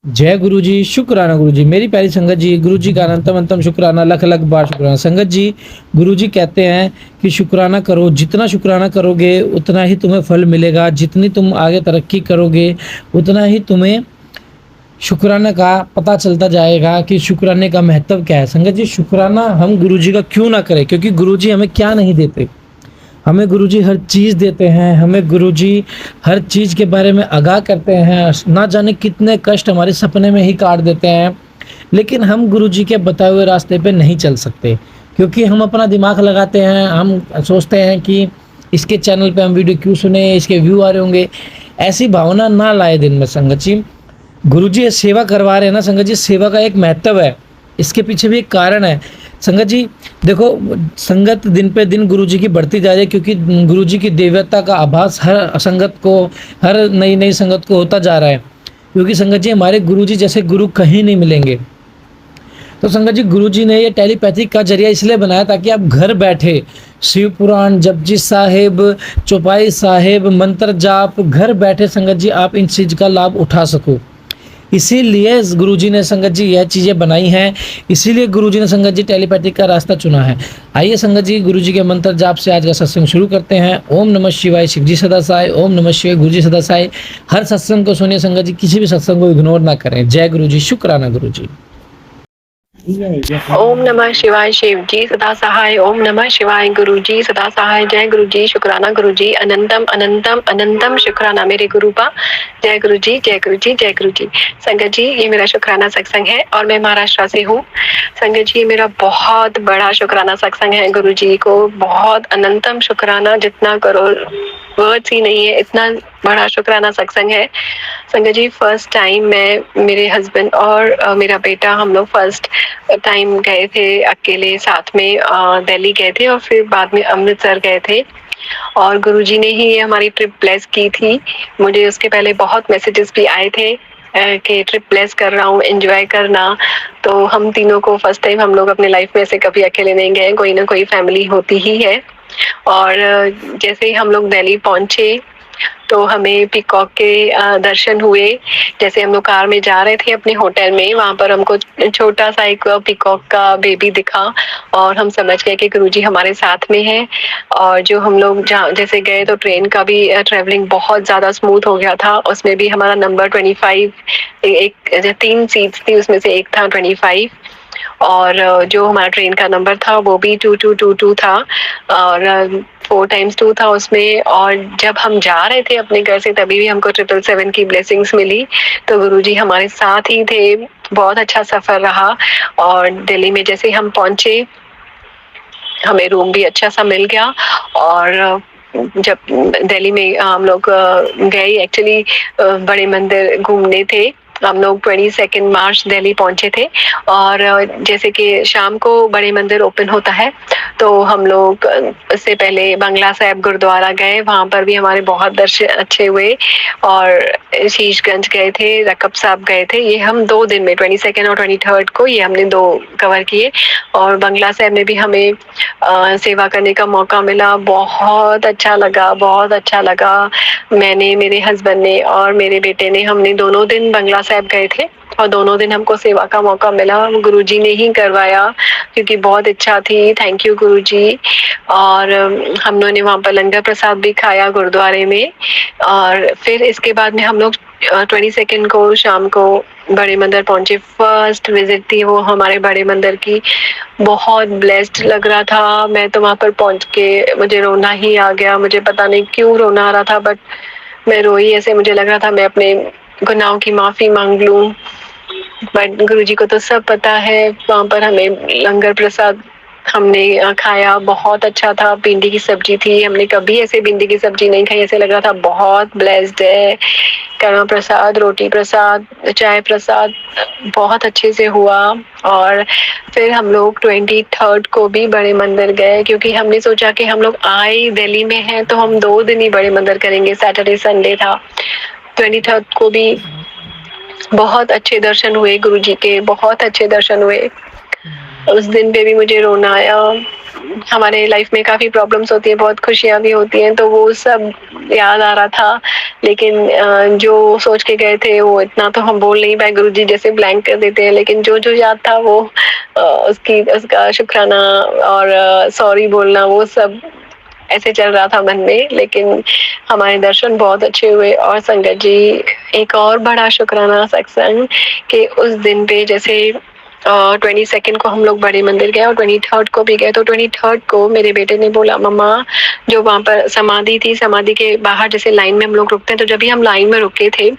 जय गुरु जी, शुक्राना गुरु जी। मेरी प्यारी संगत जी, गुरु जी का अनंतम अंतम शुक्राना, लख लख बार शुक्राना। संगत जी, गुरु जी कहते हैं कि शुक्राना करो, जितना शुक्राना करोगे उतना ही तुम्हें फल मिलेगा, जितनी तुम आगे तरक्की करोगे उतना ही तुम्हें शुक्राना का पता चलता जाएगा कि शुक्राने का महत्व क्या है। संगत जी, शुक्राना हम गुरु जी का क्यों ना करें, क्योंकि गुरु जी हमें क्या नहीं देते। हमें गुरुजी हर चीज़ देते हैं, हमें गुरुजी हर चीज़ के बारे में आगाह करते हैं, ना जाने कितने कष्ट हमारे सपने में ही काट देते हैं, लेकिन हम गुरुजी के बताए हुए रास्ते पे नहीं चल सकते, क्योंकि हम अपना दिमाग लगाते हैं, हम सोचते हैं कि इसके चैनल पे हम वीडियो क्यों सुने, इसके व्यू आ रहे होंगे। ऐसी भावना ना लाए दिन में संगत जी। गुरुजी ये सेवा करवा रहे हैं ना संगत जी, सेवा का एक महत्व है, इसके पीछे भी एक कारण है। संगत जी देखो, संगत दिन पे दिन गुरुजी की बढ़ती जा रही है, क्योंकि गुरुजी की दिव्यता का आभास हर संगत को, हर नई नई संगत को होता जा रहा है, क्योंकि संगत जी हमारे गुरुजी जैसे गुरु कहीं नहीं मिलेंगे। तो संगत जी, गुरुजी ने ये टेलीपैथिक का जरिया इसलिए बनाया ताकि आप घर बैठे शिव पुराण, जपजी साहिब, चौपाई साहिब, मंत्र जाप, घर बैठे संगत जी आप इन चीज़ का लाभ उठा सको। इसीलिए गुरुजी ने संगत जी यह चीज़ें बनाई हैं, इसीलिए गुरुजी ने संगत जी टेलीपैथिक का रास्ता चुना है। आइए संगत जी, गुरुजी के मंत्र जाप से आज का सत्संग शुरू करते हैं। ओम नमः शिवाय, शिव जी सदा साय। ओम नमः शिवाय, गुरु जी सदा साय। हर सत्संग को सुनिए संगत जी, किसी भी सत्संग को इग्नोर ना करें। जय गुरु जी, शुक्राना गुरु जी। ओम नमः शिवाय, शिव जी सदा सहाय। ओम नमः शिवाय, गुरु जी सदा सहाय। जय गुरु जी, शुक्राना गुरु जी। अनंतम अनंतम अनंतम शुक्राना मेरे गुरु का। जय गुरु जी, जय गुरु जी, जय गुरु जी। संगत जी, ये मेरा शुक्राना सत्संग है और मैं महाराष्ट्र से हूँ। संगत जी, मेरा बहुत बड़ा शुक्राना सत्संग है। गुरु जी को बहुत अनंतम शुक्राना, जितना करो वर्ड्स ही नहीं है, इतना बड़ा शुक्राना सत्संग है। संगत जी, फर्स्ट टाइम मैं, मेरे हस्बैंड और मेरा बेटा, हम लोग फर्स्ट टाइम गए थे अकेले साथ में, दिल्ली गए थे और फिर बाद में अमृतसर गए थे। और गुरुजी ने ही ये हमारी ट्रिप ब्लेस की थी। मुझे उसके पहले बहुत मैसेजेस भी आए थे कि ट्रिप ब्लेस कर रहा हूँ, एंजॉय करना। तो हम तीनों को फर्स्ट टाइम, हम लोग अपने लाइफ में से कभी अकेले नहीं गए, कोई ना कोई फैमिली होती ही है। और जैसे ही हम लोग दिल्ली पहुंचे तो हमें पीकॉक के दर्शन हुए। जैसे हम लोग कार में जा रहे थे अपने होटल में, वहां पर हमको छोटा सा एक पीकॉक का बेबी दिखा और हम समझ गए कि गुरुजी हमारे साथ में है। और जो हम लोग जैसे गए तो ट्रेन का भी ट्रेवलिंग बहुत ज्यादा स्मूथ हो गया था। उसमें भी हमारा नंबर 25, एक 3 सीट्स थी उसमें से एक था 25। और जो हमारा ट्रेन का नंबर था वो भी 2222 था और 4x2 था उसमें। और जब हम जा रहे थे अपने घर से तभी भी हमको 777 की ब्लेसिंग्स मिली। तो गुरुजी हमारे साथ ही थे। बहुत अच्छा सफर रहा। और दिल्ली में जैसे हम पहुंचे, हमें रूम भी अच्छा सा मिल गया। और जब दिल्ली में हम लोग गए, एक्चुअली बड़े मंदिर घूमने थे। हम लोग 22 मार्च दिल्ली पहुंचे थे और जैसे कि शाम को बड़े मंदिर ओपन होता है, तो हम लोग उससे पहले बंगला साहिब गुरुद्वारा गए, वहां पर भी हमारे बहुत दर्शन अच्छे हुए। और शीशगंज गए थे, रकब साहब गए थे। ये हम 2 दिन में, 22 और 23 को, ये हमने 2 कवर किए। और बंगला साहिब में भी हमें सेवा करने का मौका मिला। बहुत अच्छा लगा, बहुत अच्छा लगा। मैंने, मेरे हस्बैंड ने और मेरे बेटे ने, हमने दोनों दिन बंगला साहिब गए थे और दोनों दिन हमको सेवा का मौका मिला। गुरुजी ने ही करवाया क्योंकि बहुत इच्छा थी। थैंक यू गुरुजी। और हम लोगों ने वहाँ पर लंगर प्रसाद भी खाया गुरुद्वारे में। और फिर इसके बाद में हम लोग 22 को शाम को बड़े मंदिर पहुंचे। फर्स्ट विजिट थी वो हमारे बड़े मंदिर की। बहुत ब्लेस्ड लग रहा था। मैं तो वहां पर पहुंच के मुझे रोना ही आ गया। मुझे पता नहीं क्यों रोना आ रहा था, बट मैं रोई ऐसे। मुझे लग रहा था मैं अपने गुनाहों की माफी मांग लूं, बट गुरुजी को तो सब पता है। वहां पर हमें लंगर प्रसाद हमने खाया, बहुत अच्छा था। भिंडी की सब्जी थी, हमने कभी ऐसे भिंडी की सब्जी नहीं खाई। ऐसे लग रहा था बहुत ब्लेस्ड है। कड़वा प्रसाद, रोटी प्रसाद, चाय प्रसाद बहुत अच्छे से हुआ। और फिर हम लोग 23 को भी बड़े मंदिर गए, क्योंकि हमने सोचा कि हम लोग आए दिल्ली में हैं तो हम 2 दिन ही बड़े मंदिर करेंगे। सैटरडे संडे था। 23 को भी बहुत अच्छे दर्शन हुए गुरुजी के, बहुत अच्छे दर्शन हुए। उस दिन पे भी मुझे रोना आया। हमारे लाइफ में काफ़ी प्रॉब्लम्स होती हैं, बहुत खुशियाँ भी होती हैं, तो वो सब याद आ रहा था। लेकिन जो सोच के गए थे वो इतना तो हम बोल नहीं पाए, गुरुजी जैसे ब्लैंक कर देते हैं, लेकिन जो याद था वो उसका शुक्राना और सॉरी बोलना वो सब ऐसे चल रहा था मन में। लेकिन हमारे दर्शन बहुत अच्छे हुए। और संगत जी, एक और बड़ा शुक्राना सत्संग कि उस दिन पे जैसे 22 को हम लोग बड़े मंदिर गए और 23 को भी गए। तो 23 को मेरे बेटे ने बोला, मम्मा जो वहाँ पर समाधि थी, समाधि के बाहर जैसे लाइन में हम लोग रुकते हैं, तो जब भी हम लाइन में रुके थे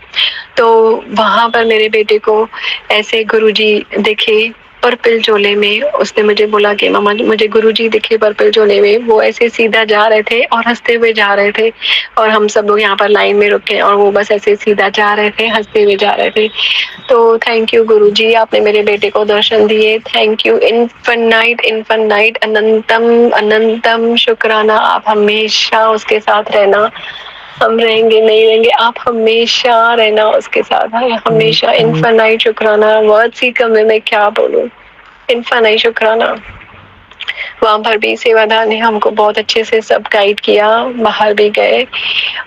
तो वहां पर मेरे बेटे को ऐसे गुरुजी दिखे पर्पल झोले में। उसने मुझे बोला कि मामा मुझे गुरुजी दिखे पर्पल झोले में। वो ऐसे सीधा जा रहे थे और हंसते हुए जा रहे थे, और हम सब लोग यहाँ पर लाइन में रुके और वो बस ऐसे सीधा जा रहे थे, हंसते हुए जा रहे थे। तो थैंक यू गुरुजी, आपने मेरे बेटे को दर्शन दिए। थैंक यू इनफिनाइट इनफिनाइट अनंतम अनंतम शुक्राना। आप हमेशा उसके साथ रहना। हम रहेंगे नहीं रहेंगे, आप हमेशा रहना उसके साथ है, हमेशा। इनफिनाइट शुक्राना, वर्ड्स ही कम है, मैं क्या बोलूं। इनफिनाइट शुक्राना। वहां पर भी सेवादार ने हमको बहुत अच्छे से सब गाइड किया, बाहर भी गए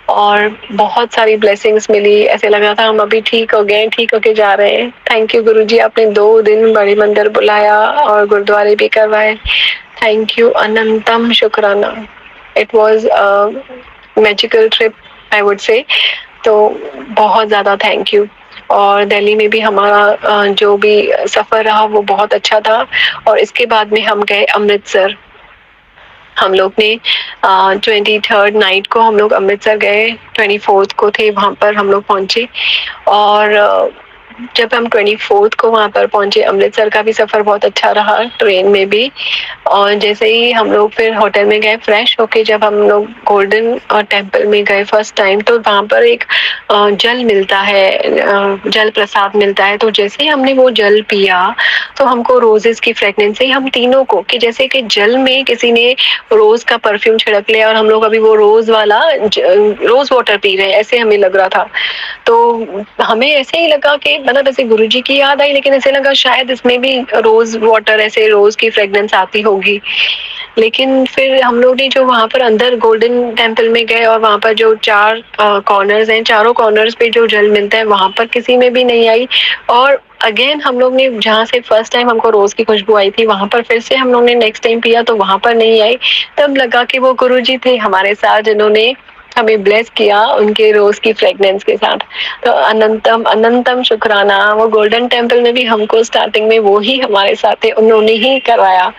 और बहुत सारी ब्लेसिंग्स मिली। ऐसे लग रहा था हम अभी ठीक हो गए, ठीक होके जा रहे हैं। थैंक यू गुरुजी, आपने 2 दिन बड़े मंदिर बुलाया और गुरुद्वारे भी करवाए। थैंक यू, अनंतम शुक्राना। It was magical trip I would say. तो बहुत ज़्यादा थैंक यू। और दिल्ली में भी हमारा जो भी सफ़र रहा वो बहुत अच्छा था। और इसके बाद में हम गए अमृतसर। हम लोग ने 23rd नाइट को हम लोग अमृतसर गए, 24th को थे वहाँ पर हम लोग पहुँचे। और जब हम 24th को वहाँ पर पहुँचे, अमृतसर का भी सफ़र बहुत अच्छा रहा, ट्रेन में भी। और जैसे ही हम लोग फिर होटल में गए फ्रेश होके, जब हम लोग गोल्डन टेम्पल में गए फर्स्ट टाइम, तो वहाँ पर एक जल मिलता है, जल प्रसाद मिलता है। तो जैसे ही हमने वो जल पिया तो हमको रोजेस की फ्रेगनेंस से हम तीनों को, कि जैसे कि जल में किसी ने रोज का परफ्यूम छिड़क लिया और हम लोग अभी वो रोज वाला रोज वाटर पी रहे हैं, ऐसे हमें लग रहा था। तो हमें ऐसे ही लगा कि मतलब ऐसे गुरुजी की याद आई, लेकिन ऐसे लगा शायद इसमें भी रोज वाटर, ऐसे रोज की फ्रेगनेंस आती होगी। लेकिन फिर हम लोग ने जो वहाँ पर अंदर गोल्डन टेम्पल में गए और वहाँ पर जो 4 कॉर्नर्स हैं, चारों कॉर्नर्स पे जो जल मिलता है वहाँ पर किसी में भी नहीं आई। और अगेन हम लोग ने जहाँ से फर्स्ट टाइम हमको रोज की खुशबू आई थी वहाँ पर फिर से हम लोग ने नेक्स्ट टाइम पिया तो वहाँ पर नहीं आई। तब लगा कि वो गुरुजी थे हमारे साथ जिन्होंने हमें ब्लेस किया उनके रोज की फ्रेगनेंस के साथ। तो अनंतम अनंतम शुक्राना। वो गोल्डन टेम्पल में भी हमको स्टार्टिंग में वो ही हमारे साथ थे, उन्होंने ही करवाया।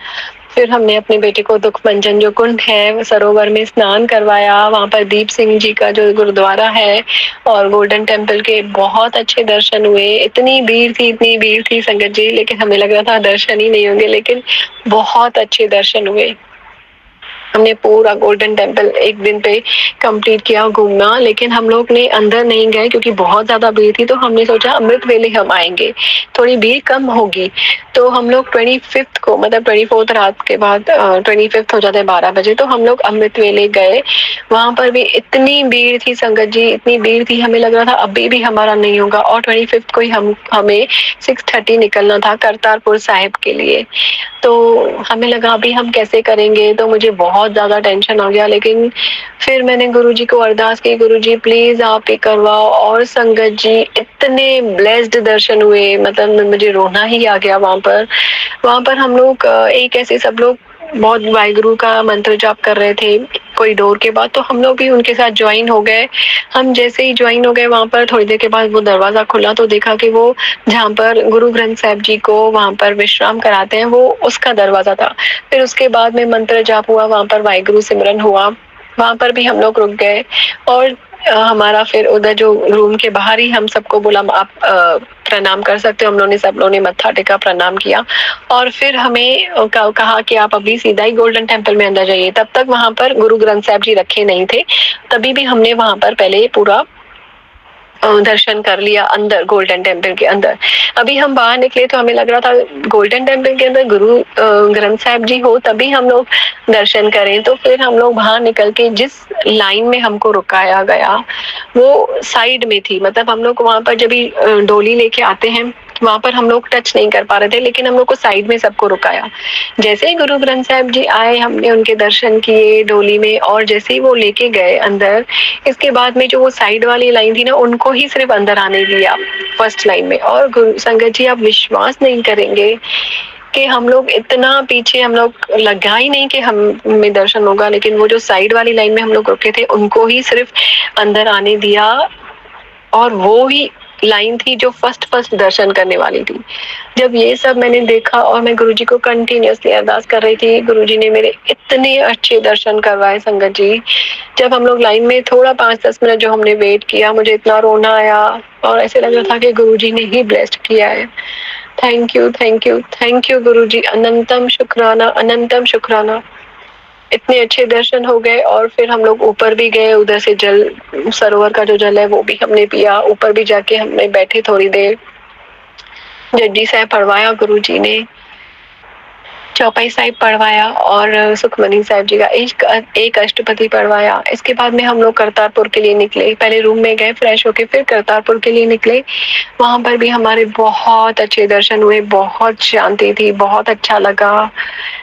फिर हमने अपने बेटे को दुख मंजन जो कुंड है सरोवर में स्नान करवाया, वहाँ पर दीप सिंह जी का जो गुरुद्वारा है और गोल्डन टेम्पल के बहुत अच्छे दर्शन हुए। इतनी भीड़ थी संगत जी, लेकिन हमें लग रहा था दर्शन ही नहीं होंगे, लेकिन बहुत अच्छे दर्शन हुए। हमने पूरा गोल्डन टेम्पल एक दिन पे कंप्लीट किया घूमना, लेकिन हम लोग ने अंदर नहीं गए क्योंकि बहुत ज्यादा भीड़ थी। तो हमने सोचा अमृत वेले हम आएंगे, थोड़ी भीड़ कम होगी। तो हम लोग 25th को, मतलब 24th रात के बाद 25th हो जाता है 12 बजे, तो हम लोग अमृत वेले गए। वहां पर भी इतनी भीड़ थी संगत जी, इतनी भीड़ थी, हमें लग रहा था अभी भी हमारा नहीं होगा। और 25th को ही हमें 6:30 निकलना था करतारपुर साहिब के लिए। तो हमें लगा अभी हम कैसे करेंगे, तो मुझे बहुत ज़्यादा टेंशन आ गया। लेकिन फिर मैंने गुरुजी को अरदास की, गुरुजी प्लीज़ आप ही करवाओ। और संगत जी इतने ब्लेस्ड दर्शन हुए, मतलब मुझे रोना ही आ गया वहाँ पर हम लोग एक ऐसे सब लोग बहुत वाहिगुरु का मंत्र जाप कर रहे थे कॉरिडोर के बाद, तो हम लोग भी उनके साथ ज्वाइन हो गए। हम जैसे ही ज्वाइन हो गए वहाँ पर थोड़ी देर के बाद वो दरवाजा खुला तो देखा कि वो जहाँ पर गुरु ग्रंथ साहिब जी को वहाँ पर विश्राम कराते हैं वो उसका दरवाजा था। फिर उसके बाद में मंत्र जाप हुआ, वहाँ पर वाहिगुरु सिमरन हुआ, वहाँ पर भी हम लोग रुक गए। और हमारा फिर उधर जो रूम के बाहर ही हम सबको बोला आप प्रणाम कर सकते हो। हम लोगों ने सब लोगों ने मत्था टेका, प्रणाम किया। और फिर हमें कहा कि आप अभी सीधा ही गोल्डन टेम्पल में अंदर जाइए। तब तक वहाँ पर गुरु ग्रंथ साहिब जी रखे नहीं थे, तभी भी हमने वहाँ पर पहले पूरा दर्शन कर लिया अंदर गोल्डन टेम्पल के अंदर। अभी हम बाहर निकले तो हमें लग रहा था गोल्डन टेम्पल के अंदर गुरु ग्रंथ साहिब जी हो तभी हम लोग दर्शन करें। तो फिर हम लोग बाहर निकल के जिस लाइन में हमको रुकाया गया वो साइड में थी। मतलब हम लोग वहां पर जब भी डोली लेके आते हैं वहाँ पर हम लोग टच नहीं कर पा रहे थे, लेकिन हम लोग को साइड में सबको रुकाया। जैसे ही गुरु ग्रंथ साहिब जी आए, हमने उनके दर्शन किए डोली में, और जैसे ही वो लेके गए अंदर, इसके बाद में जो वो साइड वाली लाइन थी ना, उनको ही सिर्फ अंदर आने दिया फर्स्ट लाइन में। और संगत जी, आप विश्वास नहीं करेंगे कि हम लोग इतना पीछे, हम लोग लगा ही नहीं कि हमें दर्शन होगा, लेकिन वो जो साइड वाली लाइन में हम लोग रुके थे, उनको ही सिर्फ अंदर आने दिया। और वो ही लाइन थी जो फर्स्ट दर्शन करने वाली थी। जब ये सब मैंने देखा, और मैं गुरुजी को कंटिन्यूअसली अरदास कर रही थी, गुरुजी ने मेरे इतने अच्छे दर्शन करवाए संगत जी। जब हम लोग लाइन में थोड़ा 5-10 मिनट जो हमने वेट किया, मुझे इतना रोना आया, और ऐसे लग रहा था कि गुरुजी ने ही ब्लेस्ड किया है। Thank you, thank you, thank you Guruji, अनंतम शुक्राना, अनंतम शुक्राना। इतने अच्छे दर्शन हो गए। और फिर हम लोग ऊपर भी गए, उधर से जल, सरोवर का जो जल है वो भी हमने पिया। ऊपर भी जाके हमने बैठे थोड़ी देर, जड्जी साहब पढ़वाया गुरुजी ने, चौपाई साहिब पढ़वाया, और सुखमनी साहिब जी का एक अष्टपदी पढ़वाया। इसके बाद में हम लोग करतारपुर के लिए निकले। पहले रूम में गए, फ्रेश होके फिर करतारपुर के लिए निकले। वहां पर भी हमारे बहुत अच्छे दर्शन हुए, बहुत शांति थी, बहुत अच्छा लगा।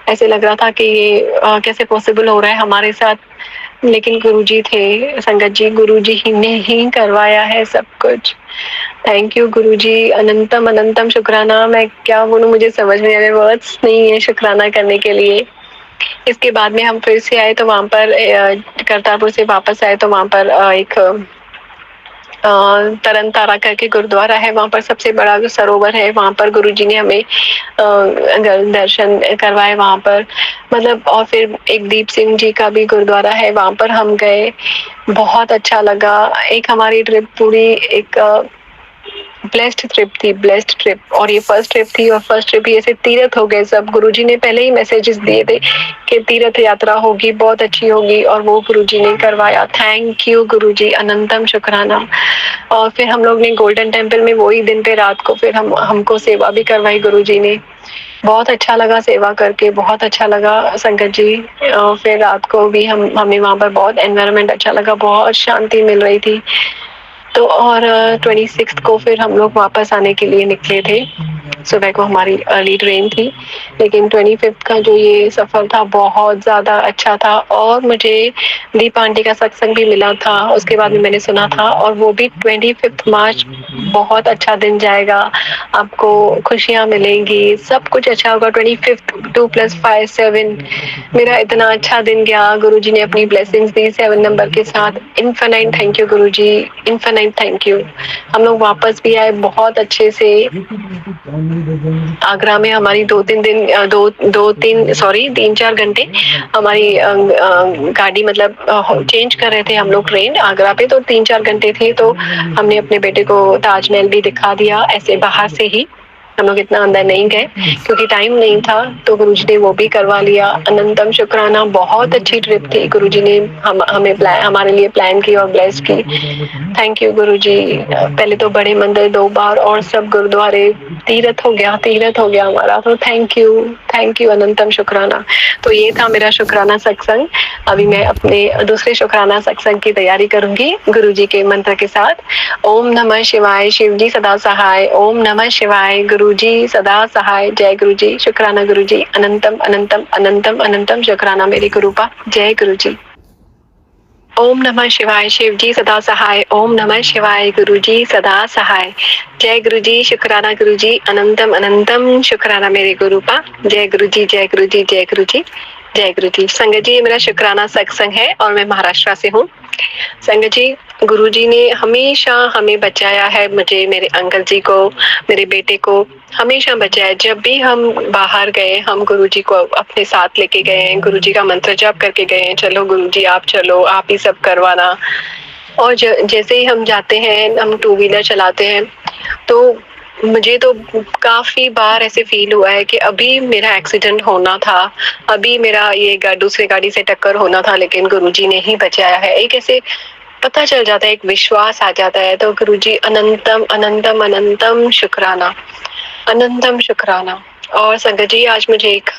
ऐसे लग रहा था कि ये कैसे पॉसिबल हो रहा है हमारे साथ, लेकिन गुरुजी थे संगत जी, गुरुजी ही ने ही करवाया है सब कुछ। थैंक यू गुरुजी, अनंतम अनंतम शुक्राना। मैं क्या बोलूं, मुझे समझ में आ रहे वर्ड्स नहीं है शुक्राना करने के लिए। इसके बाद में हम फिर से आए, तो वहां पर करतारपुर से वापस आए, तो वहां पर एक तरन तारा करके गुरुद्वारा है, वहां पर सबसे बड़ा जो सरोवर है, वहां पर गुरुजी ने हमें दर्शन करवाए वहां पर, मतलब। और फिर एक दीप सिंह जी का भी गुरुद्वारा है, वहां पर हम गए, बहुत अच्छा लगा। एक हमारी ट्रिप पूरी एक ब्लेस्ड ट्रिप थी, ब्लेस्ड ट्रिप। और ये फर्स्ट ट्रिप थी, और फर्स्ट ट्रिप ही ऐसे तीर्थ हो गए सब। गुरुजी ने पहले ही मैसेजेस दिए थे कि तीर्थ यात्रा होगी, बहुत अच्छी होगी, और वो गुरुजी ने करवाया। थैंक यू गुरुजी, अनंतम शुक्राना। और फिर हम लोग ने गोल्डन टेम्पल में वही दिन पे रात को फिर हमको सेवा भी करवाई गुरुजी ने। बहुत अच्छा लगा सेवा करके, बहुत अच्छा लगा संगत जी। फिर रात को भी हमें वहाँ पर बहुत एनवायरनमेंट अच्छा लगा, बहुत शांति मिल रही थी। तो और 26 को फिर हम लोग वापस आने के लिए निकले थे। सुबह को हमारी अर्ली ट्रेन थी, लेकिन 25 का जो ये सफर था बहुत ज्यादा अच्छा था। और मुझे दीप आंटी का सत्संग भी मिला था, उसके बाद में मैंने सुना था, और वो भी 25 मार्च बहुत अच्छा दिन जाएगा, आपको खुशियां मिलेंगी, सब कुछ अच्छा होगा। 25 2+5 7 मेरा इतना अच्छा दिन गया। गुरुजी ने अपनी ब्लेसिंग्स दी 7 नंबर के साथ। Infinite thank you Guruji, infinite thank you. हम लोग वापस भी आए बहुत अच्छे से। आगरा में हमारी 3-4 घंटे हमारी गाड़ी, मतलब चेंज कर रहे थे हम लोग ट्रेन आगरा पे, तो 3-4 घंटे थे। तो हमने अपने बेटे को ताजमहल भी दिखा दिया ऐसे बाहर से ही, हम लोग इतना अंदर नहीं गए क्योंकि टाइम नहीं था, तो गुरुजी ने वो भी करवा लिया। अनंतम शुक्राना, बहुत अच्छी ट्रिप थी। गुरुजी ने हमारे लिए प्लान की और ब्लेस की। थैंक यू गुरुजी। पहले तो बड़े मंदिर 2 बार, और सब गुरुद्वारे, तीर्थ हो गया हमारा। तो थैंक यू अनंतम शुक्राना। तो ये था मेरा शुक्राना सत्संग। अभी मैं अपने दूसरे शुक्राना सत्संग की तैयारी करूंगी गुरुजी के मंत्र के साथ। ओम नमः शिवाय, शिव जी सदा सहाय। ओम नमः शिवाय, गुरुजी सदा सहाय। जय गुरुजी, शुक्राना गुरुजी, अनंतम अनंतम अनंतम अनंतम शुक्राना मेरी गुरुपा। जय गुरुजी। ओम नमः शिवाय, शिव जी सदा सहाय। ओम नमः शिवाय, गुरुजी सदा सहाय। जय गुरुजी, शुक्राना गुरुजी, अनंतम अनंतम शुक्राना मेरे गुरुपा। जय गुरुजी, जय गुरुजी, जय गुरुजी, जय गुरुजी। संगत जी, ये मेरा शुक्राना सत्संग है, और मैं महाराष्ट्र से हूँ। संगत जी, गुरुजी ने हमेशा हमें बचाया है, मुझे, मेरे अंकल जी को, मेरे बेटे को हमेशा बचाया। जब भी हम बाहर गए, हम गुरुजी को अपने साथ लेके गए हैं, गुरुजी का मंत्र जाप करके गए हैं, चलो गुरुजी आप चलो, आप ही सब करवाना। और जैसे ही हम जाते हैं, हम 2 व्हीलर चलाते हैं, तो मुझे तो काफी बार ऐसे फील हुआ है कि अभी मेरा एक्सीडेंट होना था, अभी मेरा ये दूसरे गाड़ी से टक्कर होना था, लेकिन गुरुजी ने ही बचाया है। एक ऐसे पता चल जाता है, एक विश्वास आ जाता है। तो गुरुजी, अनंतम अनंतम अनंतम शुक्राना, अनंतम शुक्राना। और संगत जी, आज मुझे एक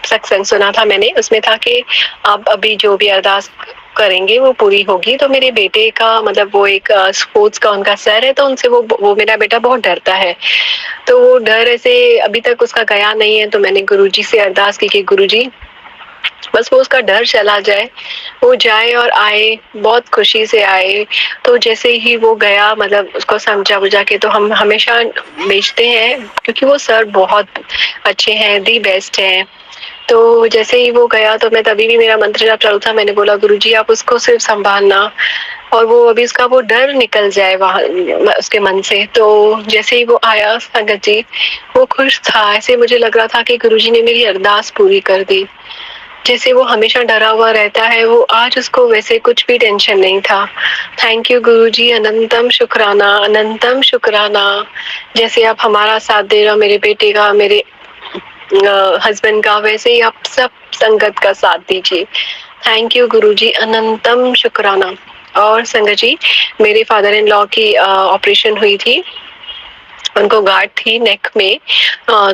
सत्संग सुना था मैंने, उसमें था कि आप अभी जो भी अरदास करेंगे वो पूरी होगी। तो मेरे बेटे का मतलब वो एक स्पोर्ट्स का उनका सर है, तो उनसे वो मेरा बेटा बहुत डरता है। तो वो डर ऐसे अभी तक उसका गया नहीं है, तो मैंने गुरुजी से अरदास की कि गुरुजी बस वो उसका डर चला जाए, वो जाए और आए, बहुत खुशी से आए। तो जैसे ही वो गया मतलब उसको समझा बुझा के तो हम हमेशा भेजते हैं, क्योंकि वो सर बहुत अच्छे हैं, दी बेस्ट हैं। तो जैसे ही वो गया तो मैं तभी भी मेरा मंत्र जाप चालू था, मैंने बोला गुरुजी आप उसको सिर्फ संभालना और वो अभी उसका वो डर निकल जाए वहाँ उसके मन से। तो जैसे ही वो आया संगत जी, वो खुश था, ऐसे मुझे लग रहा था कि गुरुजी ने मेरी अरदास पूरी कर दी। जैसे वो हमेशा डरा हुआ रहता है, वो आज उसको वैसे कुछ भी टेंशन नहीं था। थैंक यू गुरुजी, अनंतम शुक्राना, अनंतम शुक्राना। जैसे आप हमारा साथ दे रहे हो मेरे बेटे का, मेरे हस्बैंड का, वैसे ही आप सब संगत का साथ दीजिए। थैंक यू गुरुजी, अनंतम शुक्राना। और संगत जी, मेरे फादर इन लॉ की ऑपरेशन हुई थी, उनको गांठ थी नेक में,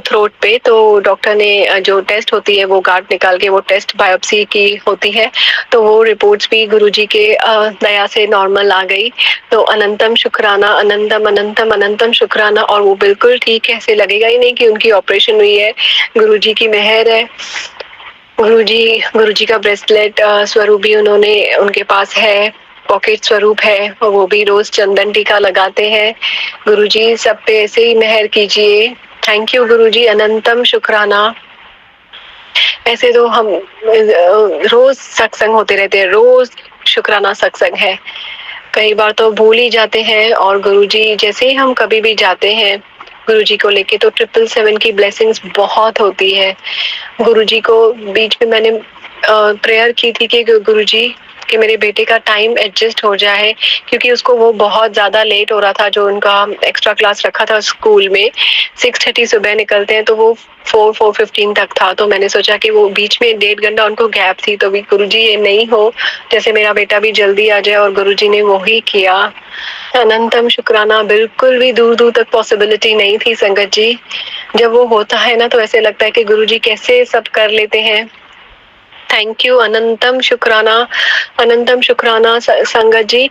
थ्रोट पे। तो डॉक्टर ने जो टेस्ट होती है वो गांठ निकाल के वो टेस्ट बायोप्सी की होती है, तो वो रिपोर्ट्स भी गुरुजी के दया से नॉर्मल आ गई। तो अनंतम शुक्राना, अनंतम अनंतम अनंतम शुक्राना। और वो बिल्कुल ठीक है, ऐसे लगेगा ही नहीं कि उनकी ऑपरेशन हुई है, गुरुजी की मेहर है। गुरुजी का ब्रेसलेट स्वरूप भी उन्होंने उनके पास है, पॉकेट स्वरूप है, और वो भी रोज चंदन टीका लगाते हैं। गुरुजी सब पे ऐसे ही मेहर कीजिए। थैंक यू गुरुजी, अनंतम शुक्राना। ऐसे तो हम रोज सत्संग होते रहते हैं, रोज शुक्राना सत्संग है। कई बार तो भूल ही जाते हैं, और गुरुजी जैसे ही हम कभी भी जाते हैं गुरुजी को लेके तो 777 की ब्लेसिंग्स बहुत होती है। गुरुजी को बीच में मैंने प्रेयर की थी कि गुरुजी कि मेरे बेटे का टाइम एडजस्ट हो जाए, क्योंकि उसको वो बहुत ज्यादा लेट हो रहा था, जो उनका एक्स्ट्रा क्लास रखा था स्कूल में 6:30 सुबह निकलते हैं, तो वो 4:15 तक था। तो मैंने सोचा कि वो बीच में 1.5 घंटा उनको गैप थी, तो भी गुरुजी ये नहीं हो, जैसे मेरा बेटा भी जल्दी आ जाए, और गुरुजी ने वो ही किया। अनंतम शुक्राना। बिल्कुल भी दूर दूर तक पॉसिबिलिटी नहीं थी संगत जी। जब वो होता है ना तो ऐसे लगता है कि गुरुजी कैसे सब कर लेते हैं। थैंक यू, अनंतम शुक्राना, अनंतम शुक्राना संगत जी।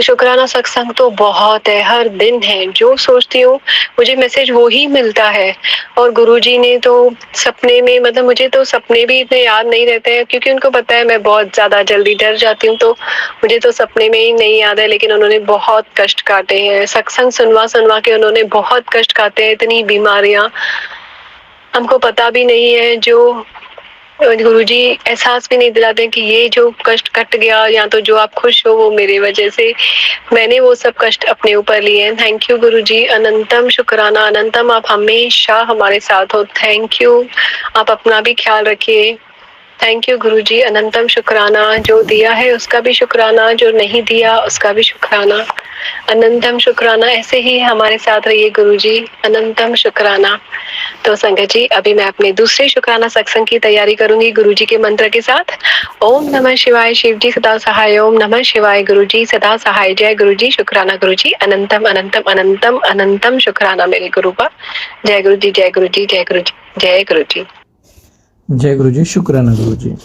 शुक्राना सत्संग तो बहुत है, हर दिन है, जो सोचती हूँ मुझे मैसेज वो ही मिलता है। और गुरुजी ने तो सपने में, मतलब मुझे तो सपने भी इतने याद नहीं रहते हैं, क्योंकि उनको पता है मैं बहुत ज्यादा जल्दी डर जाती हूँ, तो मुझे तो सपने में ही नहीं याद है। लेकिन उन्होंने बहुत कष्ट काटे हैं, सत्संग सुनवा सुनवा के उन्होंने बहुत कष्ट काटे हैं, इतनी बीमारियां हमको पता भी नहीं है, जो गुरुजी एहसास भी नहीं दिलाते कि ये जो कष्ट कट गया, या तो जो आप खुश हो वो मेरी वजह से, मैंने वो सब कष्ट अपने ऊपर लिए हैं। थैंक यू गुरुजी, अनंतम शुक्राना, अनंतम। आप हमेशा हमारे साथ हो, थैंक यू। आप अपना भी ख्याल रखिए। थैंक यू गुरुजी, अनंतम शुक्राना। जो दिया है उसका भी शुक्राना, जो नहीं दिया उसका भी शुक्राना, अनंतम शुक्राना। ऐसे ही हमारे साथ रहिए गुरुजी, अनंतम शुक्राना। तो संगत जी, अभी मैं अपने दूसरे शुक्राना सत्संग की तैयारी करूंगी गुरुजी के मंत्र के साथ। ओम नमः शिवाय, शिव जी सदा सहाय। ओम नमः शिवाय, गुरुजी सदा सहाय। जय गुरुजी, शुक्राना गुरुजी, अनंतम अनंतम अनंतम अनंतम शुक्राना मेरे गुरु का। जय गुरुजी, जय गुरुजी, जय गुरुजी, जय गुरुजी। जय गुरुजी, शुक्राना गुरुजी।